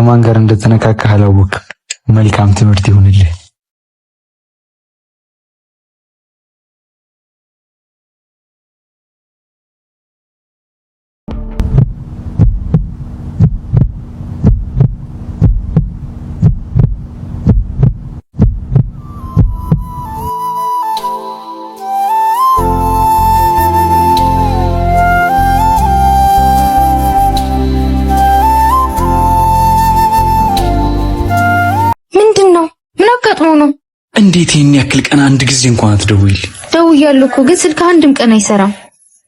ከማን ጋር እንደተነካካህ አላወቅም። መልካም ትምህርት ይሁንልህ። እንዴት ይሄን ያክል ቀን አንድ ጊዜ እንኳን አትደውይልኝ? ደውያለሁ እኮ ግን ስልክ አንድም ቀን አይሰራም።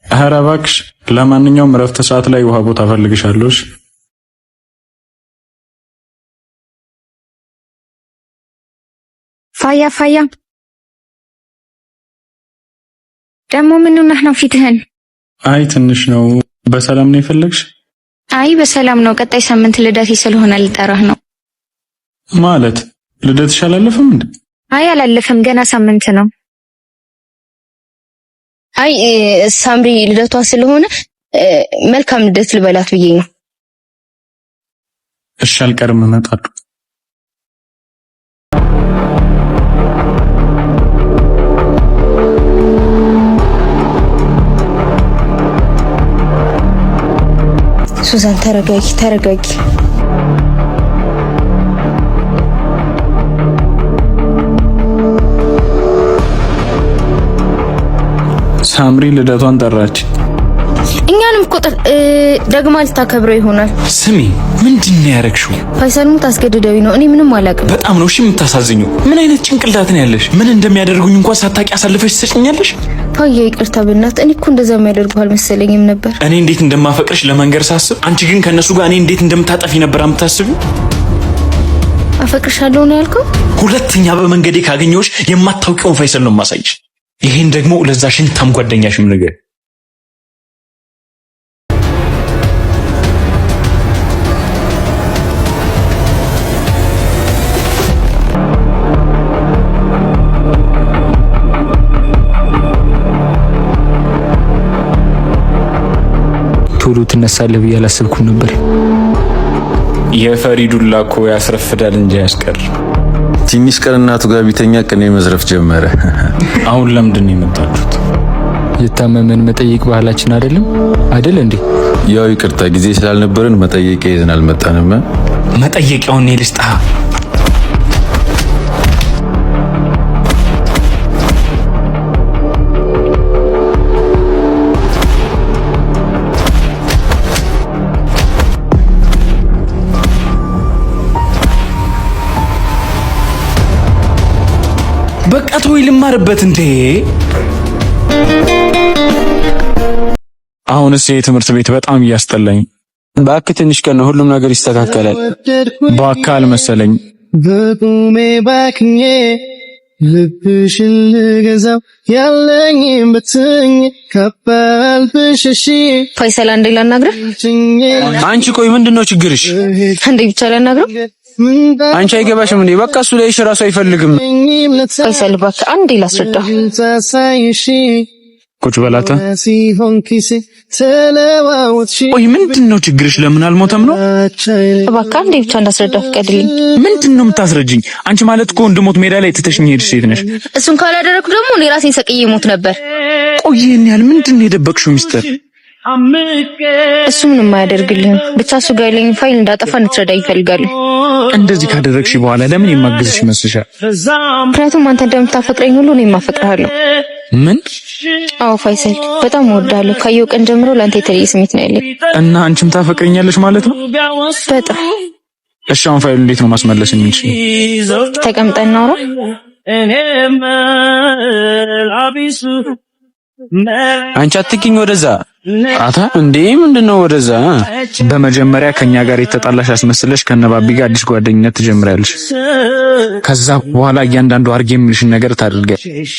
ኧረ እባክሽ። ለማንኛውም እረፍት ሰዓት ላይ ውሃ ቦታ ፈልግሻለሁ። ፋያ ደግሞ ምን ሆነህ ነው ፊትህን? አይ ትንሽ ነው። በሰላም ነው የፈለግሽ? አይ በሰላም ነው። ቀጣይ ሳምንት ልደቴ ስለሆነ ልጠራህ ነው። ማለት ልደትሽ አላለፈም እንዴ? አይ አላለፈም፣ ገና ሳምንት ነው። አይ ሳምሪ ልደቷ ስለሆነ መልካም ልደት ልበላት ብዬ ነው። እሺ አልቀርም፣ እመጣለሁ። ሱዛን ተረጋጊ። ሳምሪ ልደቷን ጠራች። እኛንም ቁጥር ደግማ ልታከብረው ይሆናል። ስሚ፣ ምንድነው ያረግሽው? ፋይሰልም ታስገድደው ነው። እኔ ምንም አላውቅም። በጣም ነው እሺ የምታሳዝኙ። ምን አይነት ጭንቅላት ነው ያለሽ? ምን እንደሚያደርጉኝ እንኳን ሳታቂ አሳልፈሽ ትሰጪኛለሽ? ፋያ ይቅርታ በእናትህ። እኔ እኮ እንደዛ የሚያደርጉ አልመሰለኝም ነበር። እኔ እንዴት እንደማፈቅርሽ ለመንገር ሳስብ፣ አንቺ ግን ከነሱ ጋር እኔ እንዴት እንደምታጠፊ ነበር የምታስቢው። አፈቅርሻለሁ ነው ያልከው? ሁለተኛ በመንገዴ ካገኘሁሽ የማታውቂውን ፋይሰል ነው የማሳይሽ። ይሄን ደግሞ ለዛ ሽንታም ጓደኛሽም ነገር ቶሎ ትነሳለህ ብዬ አላሰብኩም ነበር። የፈሪዱላ እኮ ያስረፍዳል እንጂ ያስቀር። ትንሽ ቀን እናቱ ጋር ቢተኛ ቅኔ መዝረፍ ጀመረ። አሁን ለምንድን ነው የመጣችሁት? የታመመን መጠየቅ ባህላችን አይደል እንዴ? ያው ይቅርታ ጊዜ ስላልነበረን መጠየቂያ ይዘን አልመጣንም። መጠየቂያውን እኔ ልስጣ። በቃ ተወይ ልማርበት እንዴ። አሁንስ የትምህርት ቤት በጣም እያስጠላኝ። እባክህ ትንሽ ቀን ነው፣ ሁሉም ነገር ይስተካከላል። በአካል መሰለኝ በቁሜ ባክኜ ልብሽን ልገዛው ያለኝም በትኝ ከበልብሽ እሺ። ፋይሰል አንዴ ላናግረህ። አንቺ ቆይ ምንድነው ችግርሽ? አንዴ ብቻ ላናግረው። አንቺ አይገባሽም እንዴ? በቃ እሱ ላይ ራሱ አይፈልግም። ፋይሰል እባክህ አንዴ ላስረዳ። ቁጭ በላታ። ቆይ ምንድነው ችግርሽ? ለምን አልሞተም ነው? እባክህ አንዴ ብቻ እንዳስረዳ ፍቀድልኝ። ምንድነው የምታስረጅኝ? አንቺ ማለት እኮ እንድሞት ሜዳ ላይ ትተሽኝ ሄድሽ ሴት ነሽ። እሱን ካላደረኩ ደግሞ እኔ ራሴን ሰቅዬ ሞት ነበር። ቆይ ይሄን ያህል ምንድነው የደበቅሽው ሚስጥር? እሱ ምንም አያደርግልህም። ብቻ እሱ ጋር ያለኝ ፋይል እንዳጠፋ እንድትረዳ ይፈልጋል። እንደዚህ ካደረግሽ በኋላ ለምን የማግዝሽ ይመስልሻል? ምክንያቱም አንተ እንደምታፈቅረኝ ሁሉ እኔም አፈቅርሃለሁ። ምን? አዎ ፋይሰል፣ በጣም እወድሃለሁ። ካየው ቀን ጀምሮ ለአንተ የተለየ ስሜት ነው ያለኝ። እና አንቺም ታፈቅረኛለሽ ማለት ነው? በጣም። እሺ አሁን ፋይሉ እንዴት ነው ማስመለስ የምንችለው? ተቀምጠን እናውራ። አንቺ አትኪኝ ወደዛ። አታ እንዴ ምንድነው ወደዛ? በመጀመሪያ ከኛ ጋር የተጣላሽ አስመስለሽ ከነባቢ ጋር አዲስ ጓደኝነት ትጀምሪያለሽ። ከዛ በኋላ እያንዳንዱ አርጌ የምልሽን ነገር ታደርጊያለሽ።